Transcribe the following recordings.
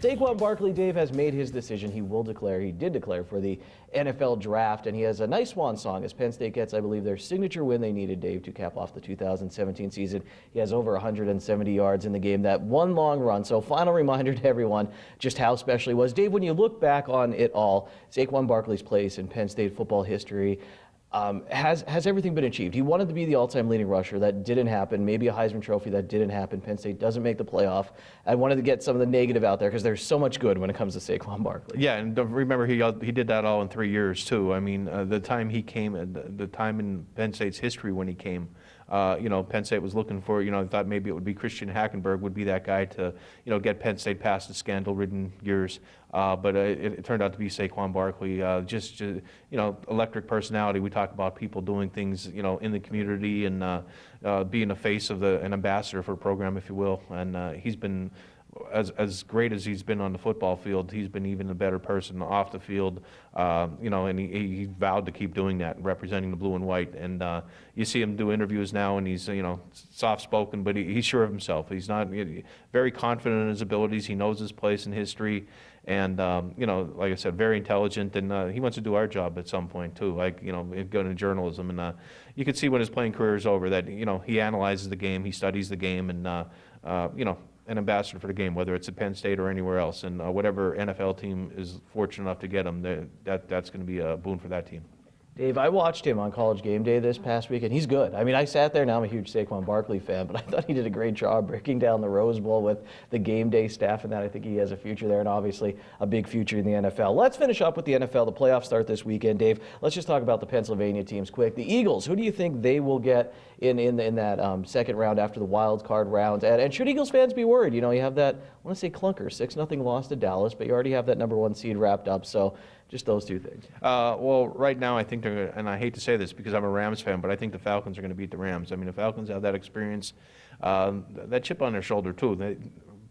Saquon Barkley, Dave, has made his decision. He did declare for the NFL draft, and he has a nice swan song as Penn State gets, I believe, their signature win they needed, Dave, to cap off the 2017 season. He has over 170 yards in the game, that one long run. So final reminder to everyone just how special he was. Dave, when you look back on it all, Saquon Barkley's place in Penn State football history, has everything been achieved? He wanted to be the all-time leading rusher. That didn't happen. Maybe a Heisman Trophy. That didn't happen. Penn State doesn't make the playoff. I wanted to get some of the negative out there because there's so much good when it comes to Saquon Barkley. Yeah, and remember, he did that all in 3 years, too. I mean, the time he came, the time in Penn State's history when he came, Penn State was looking for, thought maybe it would be Christian Hackenberg would be that guy to, get Penn State past the scandal-ridden years. But it turned out to be Saquon Barkley, just electric personality. We talk about people doing things, in the community and being a face of an ambassador for a program, if you will. And he's been, as great as he's been on the football field, he's been even a better person off the field, and he vowed to keep doing that, representing the blue and white. And you see him do interviews now, and he's, soft-spoken, but he's sure of himself. He's not very confident in his abilities. He knows his place in history. And, like I said, very intelligent, and he wants to do our job at some point, too, like, go into journalism. And you can see when his playing career is over that, he analyzes the game, he studies the game, and, an ambassador for the game, whether it's at Penn State or anywhere else. And whatever NFL team is fortunate enough to get him, that's going to be a boon for that team. Dave, I watched him on College Game Day this past week, and he's good. I mean, I sat there, now I'm a huge Saquon Barkley fan, but I thought he did a great job breaking down the Rose Bowl with the game day staff and that. I think he has a future there, and obviously a big future in the NFL. Let's finish up with the NFL. The playoffs start this weekend, Dave. Let's just talk about the Pennsylvania teams quick. The Eagles, who do you think they will get in that second round after the wild card round? And should Eagles fans be worried? You have that, I want to say clunker, 6-0 loss to Dallas, but you already have that #1 seed wrapped up. So just those two things. Well, right now I think they're, and I hate to say this because I'm a Rams fan, but I think the Falcons are going to beat the Rams. I mean, the Falcons have that experience, that chip on their shoulder too.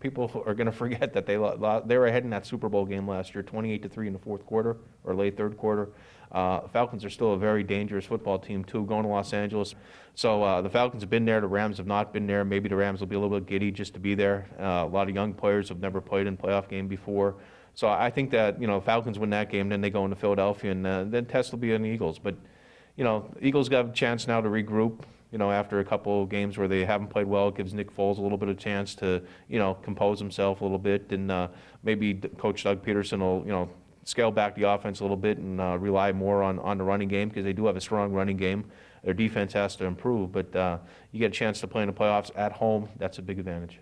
People are going to forget that they were ahead in that Super Bowl game last year, 28-3 in the fourth quarter or late third quarter. Falcons are still a very dangerous football team too, going to Los Angeles. So the Falcons have been there. The Rams have not been there. Maybe the Rams will be a little bit giddy just to be there. A lot of young players have never played in a playoff game before. So I think that, Falcons win that game, then they go into Philadelphia, and then test will be on the Eagles. But, Eagles got a chance now to regroup, after a couple of games where they haven't played well. It gives Nick Foles a little bit of chance to, compose himself a little bit. And maybe Coach Doug Peterson will, scale back the offense a little bit and rely more on the running game because they do have a strong running game. Their defense has to improve, but you get a chance to play in the playoffs at home. That's a big advantage.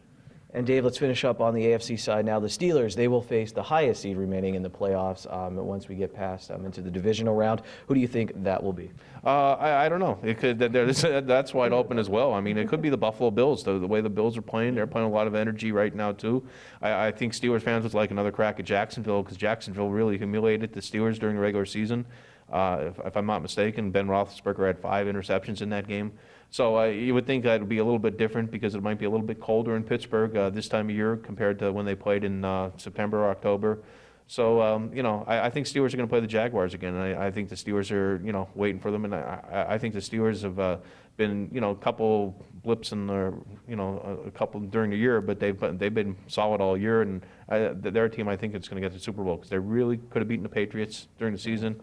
And Dave, let's finish up on the AFC side now. The Steelers, they will face the highest seed remaining in the playoffs once we get past into the divisional round. Who do you think that will be? I don't know. It could. That's wide open as well. I mean, it could be the Buffalo Bills. The way the Bills are playing, they're playing a lot of energy right now too. I think Steelers fans would like another crack at Jacksonville because Jacksonville really humiliated the Steelers during the regular season. If I'm not mistaken, Ben Roethlisberger had 5 interceptions in that game. So you would think that it would be a little bit different because it might be a little bit colder in Pittsburgh this time of year compared to when they played in September or October. So, I think Steelers are going to play the Jaguars again. I think the Steelers are, waiting for them. And I think the Steelers have been, a couple blips in the, a couple during the year, but they've been solid all year. And they're a team I think it's going to get to the Super Bowl because they really could have beaten the Patriots during the season.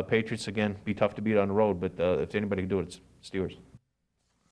Patriots, again, be tough to beat on the road, but if anybody can do it, it's Steelers.